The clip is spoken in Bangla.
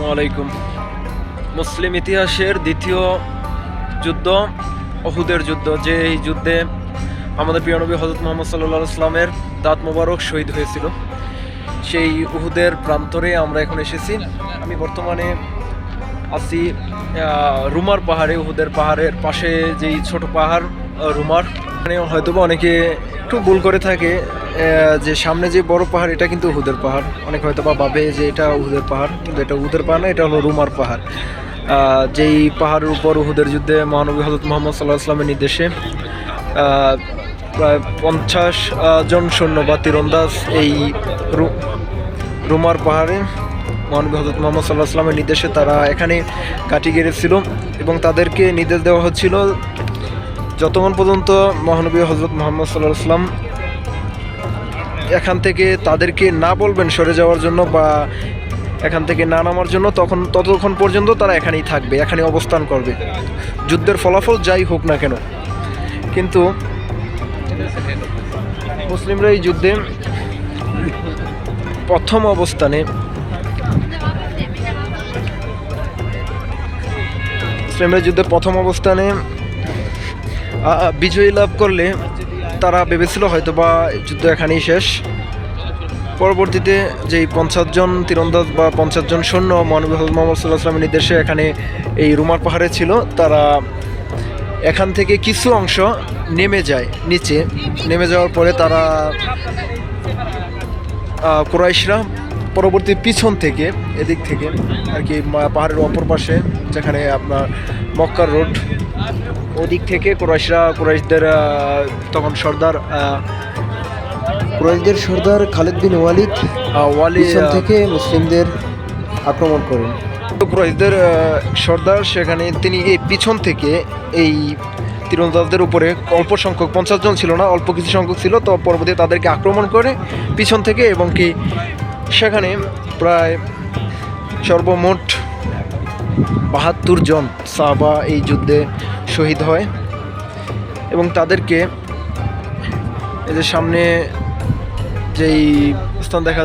আসসালামু আলাইকুম। মুসলিম ইতিহাসের দ্বিতীয় যুদ্ধ উহুদের যুদ্ধ, যে এই যুদ্ধে আমাদের প্রিয় নবী হযরত মুহাম্মদ সাল্লাল্লাহু আলাইহি ওয়াসাল্লামের দাঁত মোবারক শহীদ হয়েছিল, সেই উহুদের প্রান্তরে আমরা এখন এসেছি। আমি বর্তমানে আছি রুমার পাহাড়ে, উহুদের পাহাড়ের পাশে যেই ছোট পাহাড় রুমার। এখানে হয়তোবা অনেকে একটু ভুল করে থাকে যে সামনে যে বড় পাহাড় এটা কিন্তু উহুদের পাহাড়। অনেকে হয়তোবা ভাবে যে এটা উহুদের পাহাড়, কিন্তু এটা উহুদের পাহাড় না, এটা হলো রুমার পাহাড়। যেই পাহাড়ের উপর উহুদের যুদ্ধে মহানবী হযরত মুহাম্মদ সাল্লাল্লাহু আলাইহি ওয়াসাল্লামের নির্দেশে প্রায় 50 জন সৈন্য বা তীরন্দাজ এই রুমার পাহাড়ে মহানবী হযরত মুহাম্মদ সাল্লাল্লাহু আলাইহি ওয়াসাল্লামের নির্দেশে তারা এখানে ঘাঁটি গেড়েছিল এবং তাদেরকে নির্দেশ দেওয়া হচ্ছিল যতক্ষণ পর্যন্ত মহানবী হযরত মুহাম্মদ সাল্লাল্লাহু আলাইহি ওয়াসাল্লাম এখান থেকে তাদেরকে না বলবেন সরে যাওয়ার জন্য বা এখান থেকে না নামার জন্য, ততক্ষণ পর্যন্ত তারা এখানেই থাকবে, এখানে অবস্থান করবে, যুদ্ধের ফলাফল যাই হোক না কেন। কিন্তু মুসলিমরা এই যুদ্ধে প্রথম অবস্থানে বিজয়ী লাভ করলে তারা ভেবেছিল হয়তোবা যুদ্ধ এখানেই শেষ। পরবর্তীতে যেই 50 জন তীরন্দাজ বা 50 জন সৈন্য মহানবী হযরত মুহাম্মদ সাল্লাল্লাহু আলাইহি ওয়াসাল্লামের নির্দেশে এখানে এই রুমার পাহাড়ে ছিল, তারা এখান থেকে কিছু অংশ নিচে নেমে যাওয়ার পরে তারা কুরাইশরা পরবর্তী পিছন থেকে এদিক থেকে আর কি পাহাড়ের অপর পাশে যেখানে আপনার মক্কার রোড, ওদিক থেকে কুরাইশদের তখন কুরাইশদের সর্দার খালিদ বিন ওয়ালিদ থেকে মুসলিমদের আক্রমণ করেন। কুরাইশদের সর্দার সেখানে তিনি এই পিছন থেকে এই তীরন্দাজদের উপরে অল্প সংখ্যক 50 জন ছিল না, অল্প কিছু সংখ্যক ছিল, তো পরবর্তীতে তাদেরকে আক্রমণ করে পিছন থেকে, এবং কি সেখানে প্রায় সর্বমোট 72 জন সাহাবা এই যুদ্ধে শহীদ হয়। এবং তাদেরকে এই যে সামনে যেই স্থান দেখা